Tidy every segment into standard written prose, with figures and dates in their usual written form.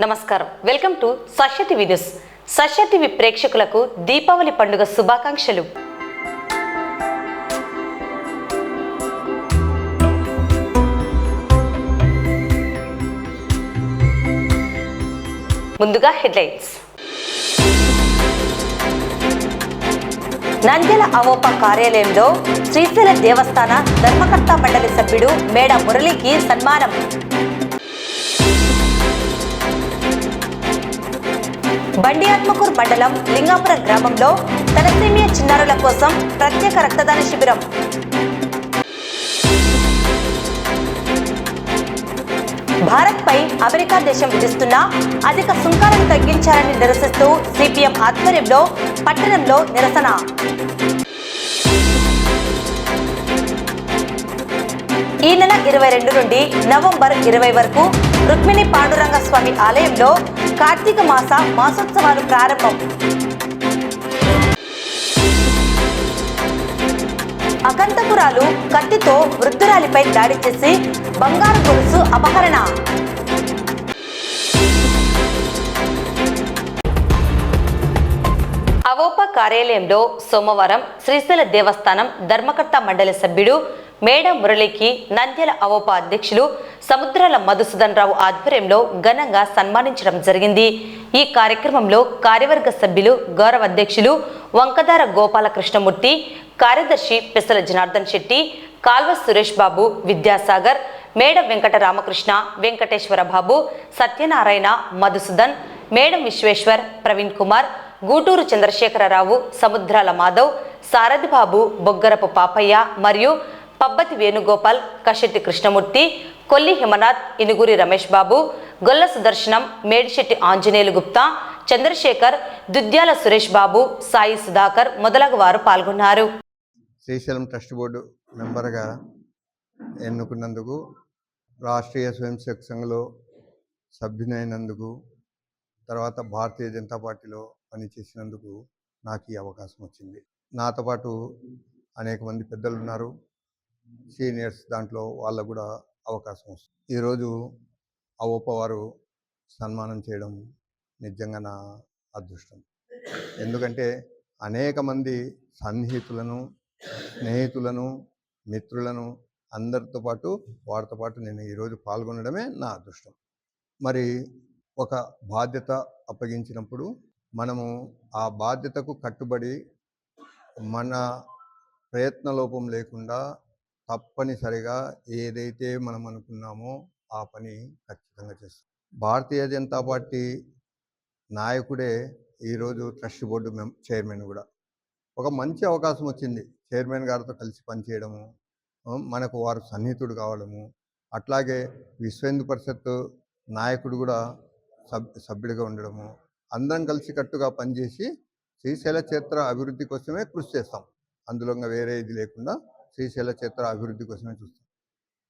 నమస్కారం, welcome to Sashya TV news. Sashya TV ప్రేక్షకులకు దీపావళి పండుగ శుభాకాంక్షలు. ముందుగా హెడ్లైన్స్. నంద్యాల అవోప కార్యాలయంలో శ్రీశైల దేవస్థాన ధర్మకర్త మండలి సభ్యుడు మేడ మురళికి సన్మానం. బండియాత్మకూరు మండలం లింగాపురం గ్రామంలో తలసేమియా చిన్నారుల కోసం ప్రత్యేక రక్తదాన శిబిరం. భారత్ పై అమెరికా దేశం విధిస్తున్న అధిక సుంకాలను తగ్గించాలని నిరసిస్తూ సిపిఎం ఆధ్వర్యంలో పట్టణంలో నిరసన. ఈ నెల 22 నుండి నవంబర్ 20 వరకు రుక్మిణి పాండురంగ స్వామి ఆలయంలో కార్తీక మాసోత్సవాలు ప్రారంభం. అకంతపురాలు కత్తితో వృద్ధురాలిపై దాడి చేసి బంగారు గొలుసు అపహరణ. అవోప కార్యాలయంలో సోమవారం శ్రీశైల దేవస్థానం ధర్మకర్త మండలి సభ్యుడు మేడ మురళికి నంద్యాల అవోప అధ్యక్షులు సముద్రాల మధుసూదన్ రావు ఆధ్వర్యంలో ఘనంగా సన్మానించడం జరిగింది. ఈ కార్యక్రమంలో కార్యవర్గ సభ్యులు, గౌరవ అధ్యక్షులు వంకదార గోపాలకృష్ణమూర్తి, కార్యదర్శి పెసల జనార్దన్ శెట్టి, కాల్వ సురేష్ బాబు, విద్యాసాగర్, మేడ వెంకట రామకృష్ణ, వెంకటేశ్వర బాబు, సత్యనారాయణ, మధుసూదన్, మేడం విశ్వేశ్వర్, ప్రవీణ్ కుమార్, గూటూరు చంద్రశేఖరరావు, సముద్రాల మాధవ్, సారథి బాబు, బొగ్గరపు పాపయ్య మరియు పబ్బతి వేణుగోపాల్, కశెట్టి కృష్ణమూర్తి, కొల్లి హిమనాథ్, ఇనుగురి రమేష్ బాబు, గొల్ల సుదర్శనం, మేడిశెట్టి ఆంజనేయులు గుప్తా, చంద్రశేఖర్, దుద్యాల సురేష్ బాబు, సాయి సుధాకర్ మొదలగు వారు పాల్గొన్నారు. శ్రీశైలం ట్రస్ట్ బోర్డు మెంబర్గా ఎన్నుకున్నందుకు, రాష్ట్రీయ స్వయంసేవక సంఘంలో సభ్యునైనందుకు, తర్వాత భారతీయ జనతా పార్టీలో పనిచేసినందుకు నాకు ఈ అవకాశం వచ్చింది. నాతో పాటు అనేక మంది పెద్దలు ఉన్నారు, సీనియర్స్, దాంట్లో వాళ్ళకు కూడా అవకాశం వస్తుంది. ఈరోజు అవోప వారు సన్మానం చేయడం నిజంగా నా అదృష్టం. ఎందుకంటే అనేక మంది సన్నిహితులను, స్నేహితులను, మిత్రులను అందరితో పాటు వారితో పాటు నేను ఈరోజు పాల్గొనడమే నా అదృష్టం. మరి ఒక బాధ్యత అప్పగించినప్పుడు మనము ఆ బాధ్యతకు కట్టుబడి మన ప్రయత్నలోపం లేకుండా తప్పనిసరిగా ఏదైతే మనం అనుకున్నామో ఆ పని ఖచ్చితంగా చేస్తాం. భారతీయ జనతా పార్టీ నాయకుడే ఈరోజు ట్రస్ట్ బోర్డు చైర్మన్ కూడా. ఒక మంచి అవకాశం వచ్చింది చైర్మన్ గారితో కలిసి పనిచేయడము, మనకు వారు సన్నిహితుడు కావడము, అట్లాగే విశ్వ హిందూ పరిషత్ నాయకుడు కూడా సభ్యుడిగా ఉండడము, అందరం కలిసి కట్టుగా పనిచేసి శ్రీశైల క్షేత్ర అభివృద్ధి కోసమే కృషి చేస్తాం. అందులో వేరే ఇది లేకుండా శ్రీశైల క్షేత్ర అభివృద్ధి కోసమే చూస్తాం.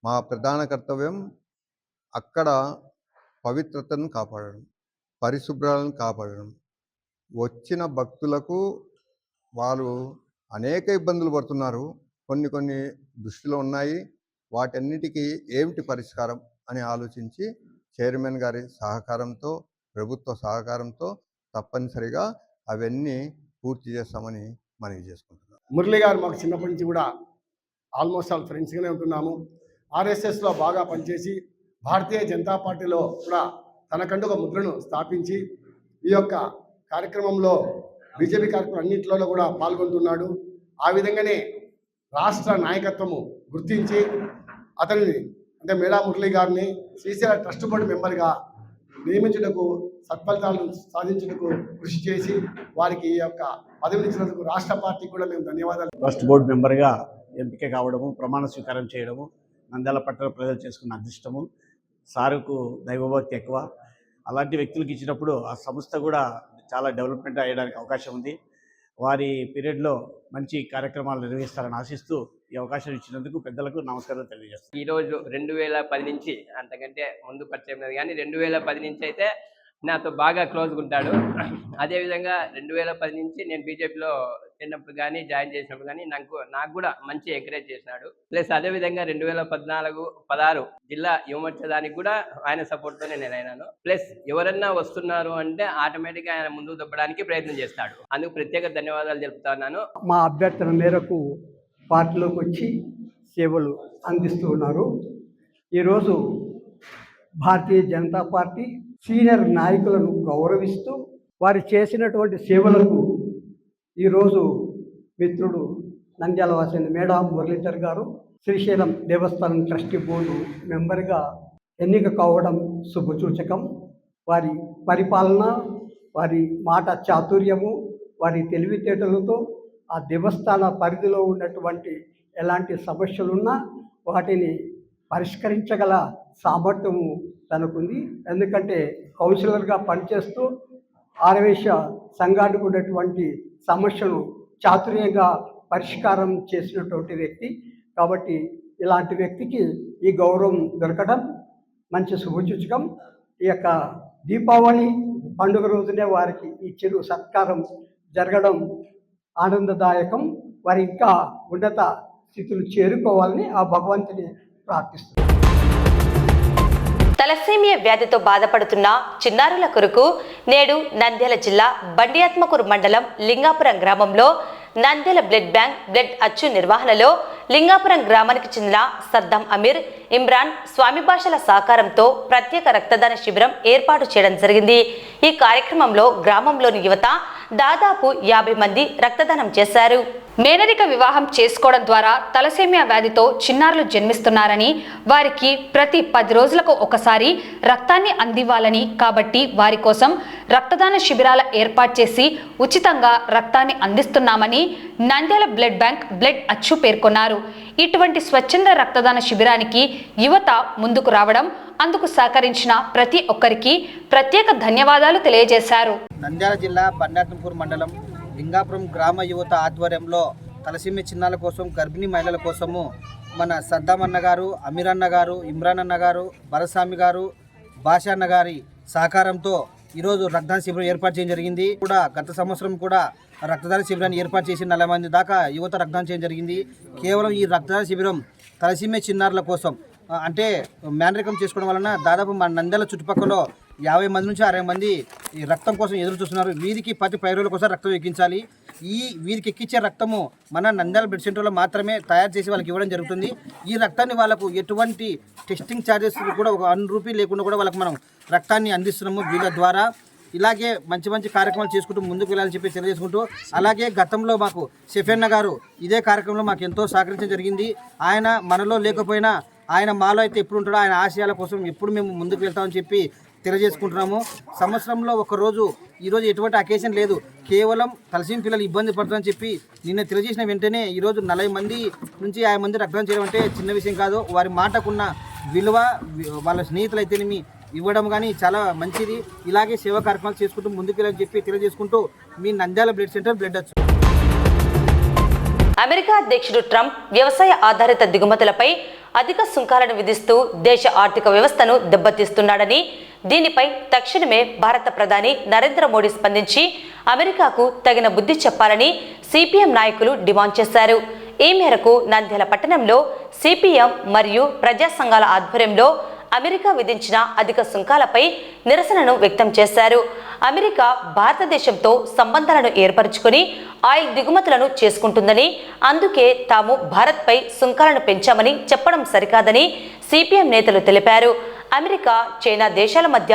మా ప్రధాన కర్తవ్యం అక్కడ పవిత్రతను కాపాడడం, పరిశుభ్రాలను కాపాడడం. వచ్చిన భక్తులకు వారు అనేక ఇబ్బందులు పడుతున్నారు, కొన్ని దృష్టిలో ఉన్నాయి. వాటన్నిటికీ ఏమిటి పరిష్కారం అని ఆలోచించి చైర్మన్ గారి సహకారంతో, ప్రభుత్వ సహకారంతో తప్పనిసరిగా అవన్నీ పూర్తి చేస్తామని మనవి చేసుకుంటున్నాం. మురళి గారు మాకు చిన్నప్పటి నుంచి కూడా ఆల్మోస్ట్ ఆల్ ఫ్రెండ్స్గానే ఉంటున్నాము. ఆర్ఎస్ఎస్లో బాగా పనిచేసి భారతీయ జనతా పార్టీలో కూడా తనకంటూ ఒక ముద్రను స్థాపించి ఈ యొక్క కార్యక్రమంలో బీజేపీ కార్యక్రమం అన్నింటిలో కూడా పాల్గొంటున్నాడు. ఆ విధంగానే రాష్ట్ర నాయకత్వము గుర్తించి అతనిని అంటే మేడా మురళి గారిని శ్రీశైల ట్రస్ట్ బోర్డు మెంబర్గా నియమించుటకు, సత్ఫలితాలను సాధించుటకు కృషి చేసి వారికి ఈ యొక్క పదవినిచ్చినందుకు రాష్ట్ర పార్టీకి కూడా మేము ధన్యవాదాలు. ట్రస్ట్ బోర్డు మెంబర్గా ఎంపిక కావడము, ప్రమాణ స్వీకారం చేయడము నంద్యాల పట్టణ ప్రజలు చేసుకున్న అదృష్టము. సారుకు దైవభక్తి ఎక్కువ. అలాంటి వ్యక్తులకు ఇచ్చినప్పుడు ఆ సంస్థ కూడా చాలా డెవలప్మెంట్ అయ్యడానికి అవకాశం ఉంది. వారి పీరియడ్లో మంచి కార్యక్రమాలు నిర్వహిస్తారని ఆశిస్తూ ఈ అవకాశం ఇచ్చినందుకు పెద్దలకు నమస్కారం తెలియజేస్తాను. ఈరోజు 2010 నుంచి, అంతకంటే ముందు పరిచయం లేదు కానీ 2010 నుంచి అయితే నాతో బాగా క్లోజ్గా ఉంటాడు. అదేవిధంగా 2010 నుంచి నేను బీజేపీలో చేరినప్పుడు కానీ జాయిన్ చేసినప్పుడు కానీ నాకు కూడా మంచి ఎంకరేజ్ చేసినాడు. ప్లస్ అదేవిధంగా 2014-16 జిల్లా యువమోర్చా కూడా ఆయన సపోర్ట్తోనే నేను అయినాను. ప్లస్ ఎవరన్నా వస్తున్నారు అంటే ఆటోమేటిక్గా ఆయన ముందుకు దొబ్బడానికి ప్రయత్నం చేస్తాడు. అందుకు ప్రత్యేక ధన్యవాదాలు తెలుపుతా ఉన్నాను. మా అభ్యర్థన మేరకు పార్టీలోకి వచ్చి సేవలు అందిస్తూ ఉన్నారు. ఈరోజు భారతీయ జనతా పార్టీ సీనియర్ నాయకులను గౌరవిస్తూ వారు చేసినటువంటి సేవలకు ఈరోజు మిత్రుడు నంద్యాల వాసిన మేడా మురళీధర్ గారు శ్రీశైలం దేవస్థానం ట్రస్టీ బోర్డు మెంబర్గా ఎన్నిక కావడం శుభసూచకం. వారి పరిపాలన, వారి మాట చాతుర్యము, వారి తెలివితేటలతో ఆ దేవస్థాన పరిధిలో ఉన్నటువంటి ఎలాంటి సమస్యలున్నా వాటిని పరిష్కరించగల సామర్థ్యము తనకుంది. ఎందుకంటే కౌన్సిలర్గా పనిచేస్తూ ఆరవేశ సంఘానికి ఉన్నటువంటి సమస్యను చాతుర్యంగా పరిష్కారం చేసినటువంటి వ్యక్తి. కాబట్టి ఇలాంటి వ్యక్తికి ఈ గౌరవం దొరకడం మంచి శుభసూచకం. ఈ యొక్క దీపావళి పండుగ రోజునే వారికి ఈ చిరు సత్కారం జరగడం ఆనందదాయకం. వారి ఇంకా ఉన్నత స్థితులు చేరుకోవాలని ఆ భగవంతుని ప్రార్థిస్తున్నారు. తలసేమియా వ్యాధితో బాధపడుతున్న చిన్నారుల కొరకు నేడు నంద్యాల జిల్లా బండియాత్మకూరు మండలం లింగాపురం గ్రామంలో నంద్యాల బ్లడ్ బ్యాంక్ బ్లడ్ అచ్చు నిర్వహణలో లింగాపురం గ్రామానికి చెందిన సద్దాం అమీర్, ఇమ్రాన్ స్వామి భాషల సహకారంతో ప్రత్యేక రక్తదాన శిబిరం ఏర్పాటు చేయడం జరిగింది. ఈ కార్యక్రమంలో గ్రామంలోని యువత దాదాపు 50 మంది రక్తదానం చేశారు. మేనరిక వివాహం చేసుకోవడం ద్వారా తలసేమియా వ్యాధితో చిన్నారులు జన్మిస్తున్నారని, వారికి ప్రతి 10 రోజులకు ఒకసారి రక్తాన్ని అందివ్వాలని, కాబట్టి వారి కోసం రక్తదాన శిబిరాల ఏర్పాటు చేసి ఉచితంగా రక్తాన్ని అందిస్తున్నామని నంద్యాల బ్లడ్ బ్యాంక్ బ్లడ్ అచ్చు పేర్కొన్నారు. ఇటువంటి స్వచ్ఛంద రక్తదాన శిబిరానికి యువత ముందుకు రావడం, అందుకు సహకరించిన ప్రతి ఒక్కరికి ప్రత్యేక ధన్యవాదాలు తెలియజేశారు. నంద్యాల జిల్లా బండాత్మకూరు మండలం లింగాపురం గ్రామ యువత ఆధ్వర్యంలో తలసేమియా చిన్నారుల కోసం, గర్భిణీ మహిళల కోసము మన సద్దాం అన్న గారు, అమీర్ అన్న గారు, ఇమ్రాన్ అన్న గారు, భరస్వామి గారు, బాషా అన్న గారి సహకారంతో ఈరోజు రక్తదాన శిబిరం ఏర్పాటు చేయడం జరిగింది. కూడా గత సంవత్సరం కూడా రక్తదాన శిబిరాన్ని ఏర్పాటు చేసి 40 మంది దాకా యువత రక్తదానం చేయడం జరిగింది. కేవలం ఈ రక్తదాన శిబిరం తలసేమియా చిన్నారుల కోసం, అంటే మేనరికం చేసుకోవడం వలన దాదాపు మన నంద్యాల చుట్టుపక్కల 50 మంది నుంచి 60 మంది ఈ రక్తం కోసం ఎదురు చూస్తున్నారు. వీరికి ప్రతి 10 రోజుల కోసం రక్తం ఎక్కించాలి. వీరికి ఎక్కించే రక్తము మన నంద్యాల బ్లడ్ సెంటర్లో మాత్రమే తయారు చేసి వాళ్ళకి ఇవ్వడం జరుగుతుంది. ఈ రక్తాన్ని వాళ్ళకు ఎటువంటి టెస్టింగ్ ఛార్జెస్ కూడా ఒక 1 రూపీ లేకుండా కూడా వాళ్ళకి మనం రక్తాన్ని అందిస్తున్నాము వీళ్ళ ద్వారా. ఇలాగే మంచి మంచి కార్యక్రమాలు చేసుకుంటూ ముందుకు వెళ్ళాలని చెప్పి తెలియజేసుకుంటూ, అలాగే గతంలో మాకు షెఫెన్న గారు ఇదే కార్యక్రమంలో మాకు ఎంతో సహకరించడం జరిగింది. ఆయన మనలో లేకపోయినా ఆయన మాలో అయితే ఎప్పుడు ఉంటాడో, ఆయన ఆశయాల కోసం ఎప్పుడు మేము ముందుకు వెళ్తామని చెప్పి తెలియజేసుకుంటున్నాము. సంవత్సరంలో ఒకరోజు ఈరోజు ఎటువంటి అకేషన్ లేదు, కేవలం తలసేమియా పిల్లలు ఇబ్బంది పడుతుందని చెప్పి నిన్న తెలియజేసిన వెంటనే ఈరోజు 40 మంది నుంచి 50 మంది రక్తదానం చేయడం అంటే చిన్న విషయం కాదు. వారి మాటకున్న విలువ, వాళ్ళ స్నేహితులు అయితేనేమి ఇవ్వడం కానీ చాలా మంచిది. ఇలాగే సేవా కార్యక్రమాలు చేసుకుంటూ ముందుకు వెళ్ళని చెప్పి తెలియజేసుకుంటూ మీ నంద్యాల బ్లడ్ సెంటర్ బ్లడ్ అచ్చు. అమెరికా అధ్యక్షుడు ట్రంప్ వ్యవసాయ ఆధారిత దిగుమతులపై అధిక సుంకాలను విధిస్తూ దేశ ఆర్థిక వ్యవస్థను దెబ్బతీస్తున్నాడని, దీనిపై తక్షణమే భారత ప్రధాని నరేంద్ర మోడీ స్పందించి అమెరికాకు తగిన బుద్ధి చెప్పాలని సిపిఎం నాయకులు డిమాండ్ చేశారు. ఈ మేరకు నంద్యాల పట్టణంలో సిపిఎం మరియు ప్రజా సంఘాల ఆధ్వర్యంలో అమెరికా విధించిన అధిక సుంకాలపై నిరసనను వ్యక్తం చేశారు. అమెరికా భారతదేశంతో సంబంధాలను ఏర్పరచుకొని ఆయిల్ దిగుమతులను చేసుకుంటుందని, అందుకే తాము భారత్పై సుంకాలను పెంచామని చెప్పడం సరికాదని సిపిఎం నేతలు తెలిపారు. అమెరికా, చైనా దేశాల మధ్య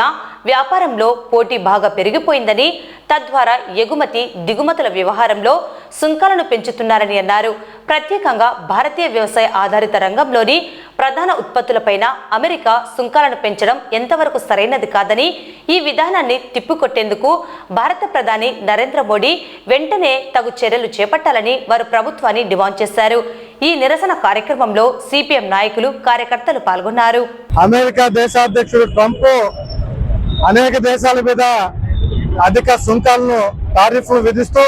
వ్యాపారంలో పోటీ బాగా పెరిగిపోయిందని, తద్వారా ఎగుమతి దిగుమతుల వ్యవహారంలో సుంకాలను పెంచుతున్నారని అన్నారు. ప్రత్యేకంగా భారతీయ వ్యవసాయ ఆధారిత రంగంలోని ప్రధాన ఉత్పత్తులపైన అమెరికా సుంకాలను పెంచడం ఎంతవరకు సరైనది కాదని, ఈ విధానాన్ని తిప్పికొట్టేందుకు భారత ప్రధాని నరేంద్ర మోడీ వెంటనే తగు చర్యలు చేపట్టాలని వారు ప్రభుత్వాన్ని డిమాండ్ చేశారు. ఈ నిరసన కార్యక్రమంలో సిపిఎం నాయకులు, కార్యకర్తలు పాల్గొన్నారు. అమెరికా దేశాధ్యక్షుడు ట్రంప్ అనేక దేశాల మీద అధిక సుంకాలను, టారిఫ్లు విధిస్తూ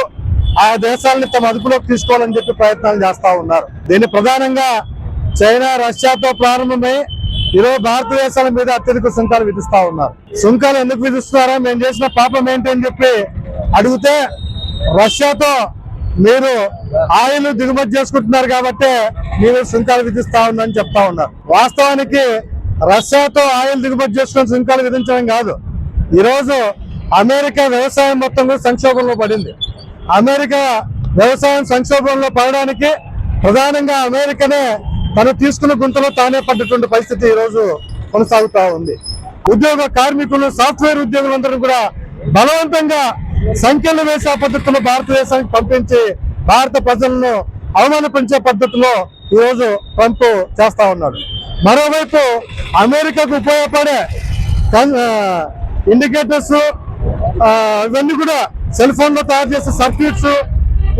ఆయా దేశాలని తమ అదుపులోకి తీసుకోవాలని చెప్పి ప్రయత్నాలు చేస్తా ఉన్నారు. దీన్ని ప్రధానంగా చైనా, రష్యాతో ప్రారంభమై ఈరోజు భారతదేశాల మీద అత్యధిక సుంకాలు విధిస్తా ఉన్నారు. సుంకాలు ఎందుకు విధిస్తున్నారో, మేము చేసిన పాపం ఏంటి అని చెప్పి అడిగితే, రష్యాతో మీరు ఆయిల్ దిగుమతి చేసుకుంటున్నారు కాబట్టి మీరు సుంకాలు విధిస్తా ఉందని చెప్తా ఉన్నారు. వాస్తవానికి రష్యాతో ఆయిల్ దిగుమతి చేసుకుని సుంకాలు విధించడం కాదు. ఈరోజు అమెరికా వ్యవసాయం మొత్తం కూడా సంక్షోభంలో పడింది. అమెరికా వ్యవసాయం సంక్షోభంలో పడడానికి ప్రధానంగా అమెరికానే తను తీసుకున్న గుంతలో తానే పడ్డటువంటి పరిస్థితి ఈరోజు కొనసాగుతా ఉంది. ఉద్యోగ కార్మికులు, సాఫ్ట్వేర్ ఉద్యోగులందరూ కూడా బలవంతంగా సంఖ్యలు వేసే పద్ధతిలో భారతదేశానికి పంపించి భారత ప్రజలను అవమానపరిచే పద్ధతిలో ఈరోజు ట్రంప్ చేస్తా ఉన్నాడు. మరోవైపు అమెరికాకు ఉపయోగపడే ఇండికేటర్స్ ఇవన్నీ కూడా సెల్ ఫోన్ లో తయారు చేసే సర్క్యూట్స్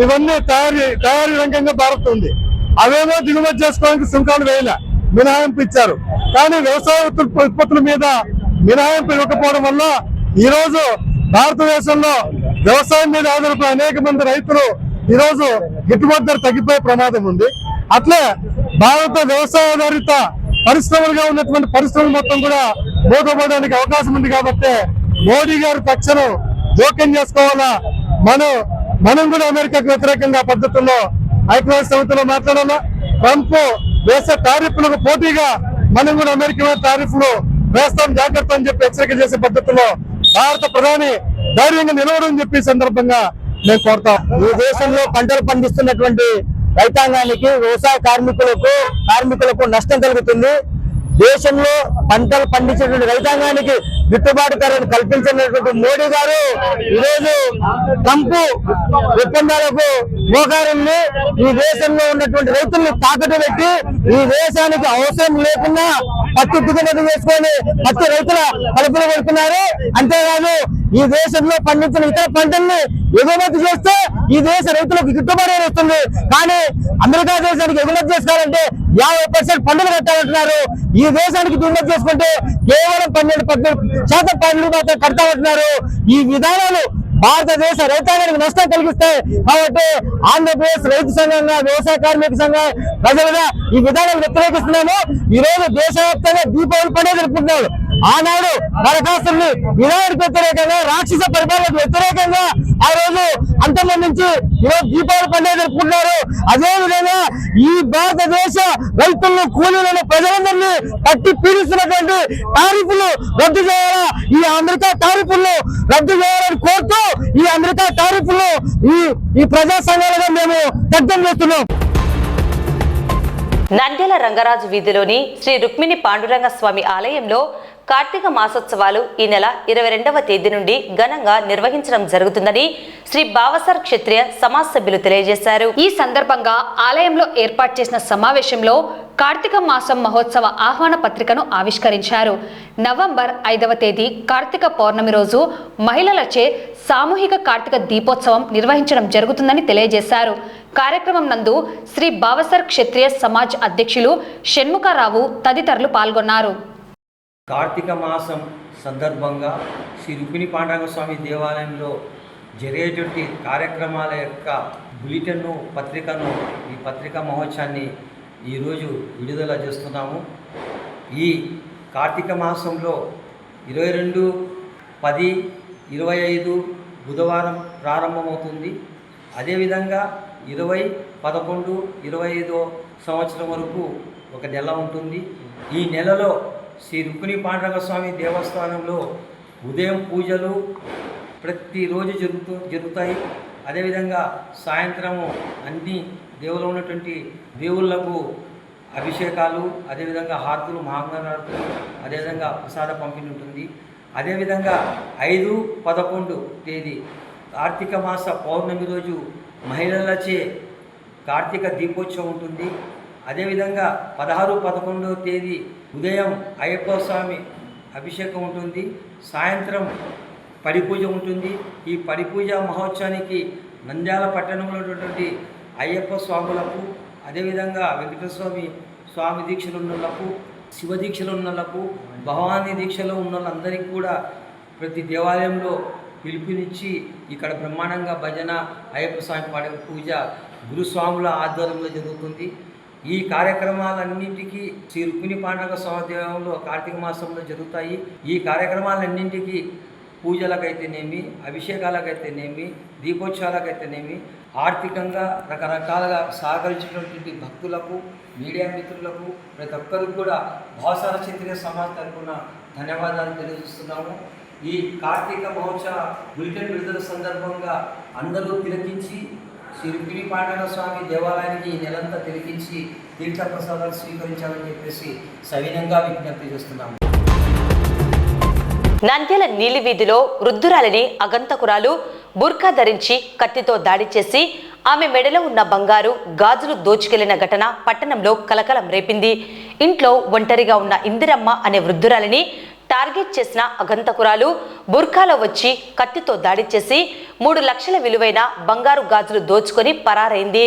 ఇవన్నీ తయారీ రంగంగా భారత్ ఉంది. అవేమో దిగుమతి చేసుకోవడానికి సుంకాలు వేయలే, మినహాయింపు ఇచ్చారు. కానీ వ్యవసాయ ఉత్పత్తుల మీద మినహాయింపు ఇవ్వకపోవడం వల్ల ఈరోజు భారతదేశంలో వ్యవసాయం మీద ఆధారపడే అనేక మంది రైతులు ఈరోజు గిట్టుబాటు ధర తగ్గిపోయే ప్రమాదం ఉంది. అట్లే భారత వ్యవసాయాధారిత పరిశ్రమలుగా ఉన్నటువంటి పరిశ్రమలు మొత్తం కూడా మూతపడడానికి అవకాశం ఉంది. కాబట్టి మోడీ గారు తక్షణం జోక్యం చేసుకోవాలా. మనం కూడా అమెరికాకు వ్యతిరేకంగా పద్ధతుల్లో ఐక్యరాజ్య సమితిలో మాట్లాడాలా. ట్రంప్ వేసే టారిఫ్లకు పోటీగా మనం కూడా అమెరికా టారిఫ్లు వేస్తాం జాగ్రత్త అని చెప్పి హెచ్చరిక చేసే పద్ధతిలో భారత ప్రధాని ధైర్యంగా నిలవడం చెప్పి సందర్భంగా నేను కోరుతాం. ఈ దేశంలో పంటలు పండిస్తున్నటువంటి రైతాంగానికి, వ్యవసాయ కార్మికులకు నష్టం కలుగుతుంది. దేశంలో పంటలు పండించేటువంటి రైతాంగానికి గిట్టుబాటు ధరను కల్పించినటువంటి మోడీ గారు ఈరోజు ట్రంప్ ఒప్పందాలకు మోకారుల్ని ఈ దేశంలో ఉన్నటువంటి రైతుల్ని తాకట్టు పెట్టి ఈ దేశానికి అవసరం లేకుండా పత్తి దిగుమతి చేసుకొని పత్తి రైతుల కలుపులు పెడుతున్నారు. అంతేకాదు ఈ దేశంలో పండించిన ఇతర పంటల్ని ఎగుమతి చేస్తే ఈ దేశ రైతులకు గిట్టుబాటు వస్తుంది. కానీ అమెరికా దేశానికి ఎగుమతి చేసుకోవాలంటే 50% పన్నులు కట్టాలంటున్నారు. ఈ దేశానికి దిగుమతి చేసుకుంటే కేవలం 12-14% పన్నులు మాత్రం కడతామంటున్నారు. ఈ విధానాలు భారతదేశ రైతాంగానికి నష్టం కలిగిస్తాయి. కాబట్టి ఆంధ్రప్రదేశ్ రైతు సంఘంగా, వ్యవసాయ కార్మిక సంఘం ప్రజలుగా ఈ విధానాలు వ్యతిరేకిస్తున్నాము. ఈ రోజు దేశవ్యాప్తంగా దీపావళి పండుగ జరుపుకుంటున్నారు. ఆనాడు దరఖాస్తుల్ని విధానానికి వ్యతిరేకంగా, రాక్షస పరిపాలనకు వ్యతిరేకంగా ఆ రోజు అంతమందించి ఈరోజు దీపావళి పండుగ జరుపుకుంటున్నారు. అదేవిధంగా ఈ భారతదేశ రైతులను, కూలీలను, ప్రజలందరినీ పట్టి పీడిస్తున్నటువంటి టారిఫ్లు రద్దు చేయాలా, ఈ అమెరికా టారిఫ్లను రద్దు చేయాలని కోరుతూ ఈ అమెరికా టారిఫ్లు ఈ ప్రజా సంఘాలుగా మేము వ్యక్తం చేస్తున్నాం. నంద్యాల రంగరాజు వీధిలోని శ్రీ రుక్మిణి పాండురంగ స్వామి ఆలయంలో కార్తీక మాసోత్సవాలు ఈ నెల 22వ తేదీ నుండి ఘనంగా నిర్వహించడం జరుగుతుందని శ్రీ బావసర్ క్షత్రియ సమాజ్ సభ్యులు తెలియజేశారు. ఈ సందర్భంగా ఆలయంలో ఏర్పాటు చేసిన సమావేశంలో కార్తీక మాసం మహోత్సవ ఆహ్వాన పత్రికను ఆవిష్కరించారు. నవంబర్ 5వ తేదీ కార్తీక పౌర్ణమి రోజు మహిళలచే సామూహిక కార్తీక దీపోత్సవం నిర్వహించడం జరుగుతుందని తెలియజేశారు. కార్యక్రమం నందు శ్రీ బావసర్ క్షత్రియ సమాజ్ అధ్యక్షులు షణ్ముఖరావు తదితరులు పాల్గొన్నారు. కార్తీక మాసం సందర్భంగా శ్రీ రుక్మిణి పాండురంగ స్వామి దేవాలయంలో జరిగేటువంటి కార్యక్రమాల యొక్క బులెటిన్ను, పత్రికను, ఈ పత్రికా మహోత్సవాన్ని ఈరోజు విడుదల చేస్తున్నాము. ఈ కార్తీక మాసంలో 22/10/25 బుధవారం ప్రారంభమవుతుంది. అదేవిధంగా 20/11/25 సంవత్సరం వరకు ఒక నెల ఉంటుంది. ఈ నెలలో శ్రీ రుక్మిణి పాండురంగ స్వామి దేవస్థానంలో ఉదయం పూజలు ప్రతిరోజు జరుగుతాయి. అదేవిధంగా సాయంత్రము అన్ని దేవుళ్ళు ఉన్నటువంటి దేవుళ్లకు అభిషేకాలు, అదేవిధంగా హారతులు, మహాంగళారతులు, అదేవిధంగా ప్రసాద పంపిణీ ఉంటుంది. అదేవిధంగా 5/11 తేదీ కార్తీక మాస పౌర్ణమి రోజు మహిళలచే కార్తీక దీపోత్సవం ఉంటుంది. అదేవిధంగా 16/11 తేదీ ఉదయం అయ్యప్ప స్వామి అభిషేకం ఉంటుంది. సాయంత్రం పడిపూజ ఉంటుంది. ఈ పడిపూజ మహోత్సవానికి నంద్యాల పట్టణంలో ఉన్నటువంటి అయ్యప్ప స్వాములకు, అదేవిధంగా వెంకటస్వామి స్వామి దీక్షలు ఉన్నలకు, శివ దీక్షలు ఉన్నలకు, భవానీ దీక్షలో ఉన్న వాళ్ళందరికీ కూడా ప్రతి దేవాలయంలో పిలుపునిచ్చి ఇక్కడ బ్రహ్మాండంగా భజన, అయ్యప్ప స్వామి పాడే పూజ గురుస్వాముల ఆధ్వర్యంలో జరుగుతుంది. ఈ కార్యక్రమాలన్నింటికీ శ్రీ రుక్మిణి పాండురంగ స్వామి దేవాలయంలో కార్తీక మాసంలో జరుగుతాయి. ఈ కార్యక్రమాలన్నింటికీ పూజలకైతేనేమి, అభిషేకాలకైతేనేమి, దీపోత్సవాలకైతేనేమి ఆర్థికంగా రకరకాలుగా సహకరించినటువంటి భక్తులకు, మీడియా మిత్రులకు, ప్రతి ఒక్కరికి కూడా భావసార క్షత్రియ సమాజం తరఫున ధన్యవాదాలు తెలియజేస్తున్నాము. ఈ కార్తీక మహోత్సవ బులెటిన్ విడుదల సందర్భంగా అందరూ తిలకించి శ్రీ రుక్మిణీ పాండవ స్వామి దేవాలయానికి ఈ నెలంతా తిలకించి తీర్థ ప్రసాదాలు స్వీకరించాలని చెప్పేసి సవినంగా విజ్ఞప్తి చేస్తున్నాము. నంద్యాల నీలి వీధిలో వృద్ధురాలిని అగంతకురాలు బుర్కా ధరించి కత్తితో దాడి చేసి ఆమె మెడలో ఉన్న బంగారు గాజులు దోచుకెళ్లిన ఘటన పట్టణంలో కలకలం రేపింది. ఇంట్లో ఒంటరిగా ఉన్న ఇందిరమ్మ అనే వృద్ధురాలిని టార్గెట్ చేసిన అగంతకురాలు బుర్కాలో వచ్చి కత్తితో దాడి చేసి 3 లక్షల విలువైన బంగారు గాజులు దోచుకొని పరారైంది.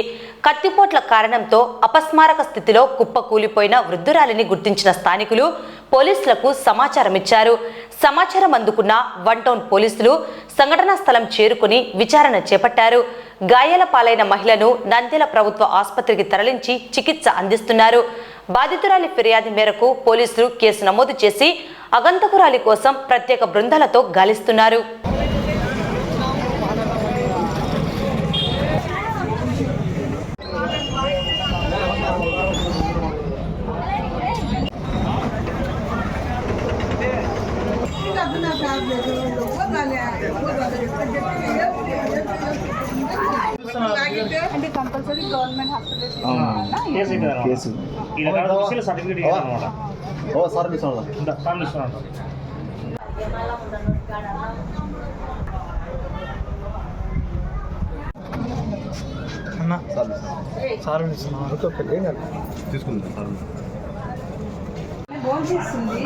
కత్తిపోట్ల కారణంతో అపస్మారక స్థితిలో కుప్పకూలిపోయిన వృద్ధురాలిని గుర్తించిన స్థానికులు పోలీసులకు సమాచారం ఇచ్చారు. సమాచారం అందుకున్న 1 టౌన్ పోలీసులు సంఘటనా స్థలం చేరుకుని విచారణ చేపట్టారు. గాయాల పాలైన మహిళను నంద్యాల ప్రభుత్వ ఆసుపత్రికి తరలించి చికిత్స అందిస్తున్నారు. బాధితురాలి ఫిర్యాదు మేరకు పోలీసులు కేసు నమోదు చేసి అగంతకురాలి కోసం ప్రత్యేక బృందాలతో గాలిస్తున్నారు. అంటే compulsory government hospital certificate phone చేస్తుంది.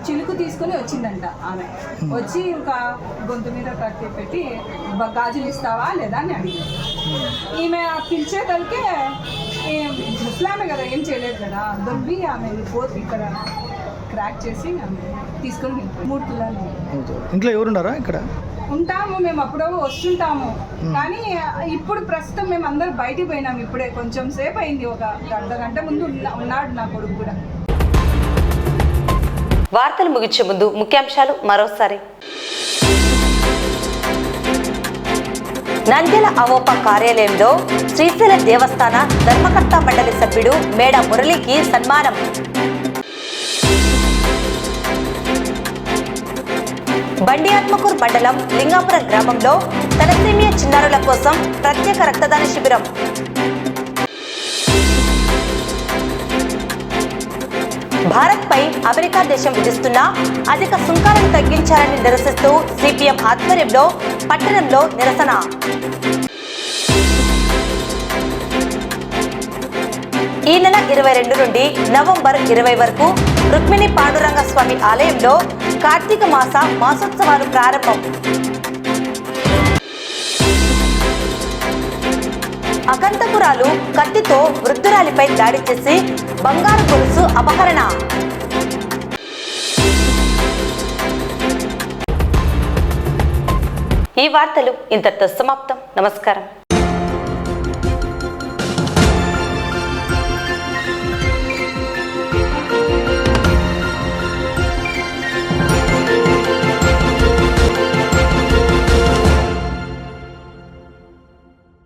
చిలుకు తీసుకొని వచ్చిందంట ఆమె. వచ్చి ఇంకా గొంతు మీద కట్టి పెట్టి గాజులు ఇస్తావా లేదా అని అడిగింది. ఈమె పిలిచేదలికే ముస్లామే కదా, ఏం చేయలేదు కదా, దొబ్బి ఆమె పోతు ఇక్కడ క్రాక్ చేసి ఆమె తీసుకొని 3 తులాలు. ఇంట్లో ఎవరున్నారా? ఇక్కడ ఉంటాము మేము, అప్పుడు వస్తుంటాము. కానీ ఇప్పుడు ప్రస్తుతం మేము అందరూ బయటికి పోయినాము. ఇప్పుడే కొంచెం సేపు అయింది, ఒక అర్ధగంట ముందు ఉన్నాడు నా కొడుకు కూడా. వార్తలు ముగించే ముందు ముఖ్యాంశాలు మరోసారి. నంద్యాల అవోప కార్యాలయంలో శ్రీశైల దేవస్థాన ధర్మకర్త మండలి సభ్యుడు మేడ మురళికి సన్మానం. బండి ఆత్మకూరు మండలం లింగాపురం గ్రామంలో తలసేమియా చిన్నారుల కోసం ప్రత్యేక రక్తదాన శిబిరం. భారత్పై అమెరికా దేశం విధిస్తున్న అధిక సుంకాలను తగ్గించాలని నిరసిస్తూ సిపిఎం ఆధ్వర్యంలో పట్టణంలో నిరసన. ఈ నెల 22 నుండి నవంబర్ 20 వరకు రుక్మిణి పాండురంగ స్వామి ఆలయంలో కార్తీక మాసోత్సవాలు ప్రారంభం. అగంతకురాలు కత్తితో వృద్ధురాలిపై దాడి చేసి బంగారు గొలుసు అపహరణ. ఈ వార్తలు ఇంతటితో సమాప్తం. నమస్కారం.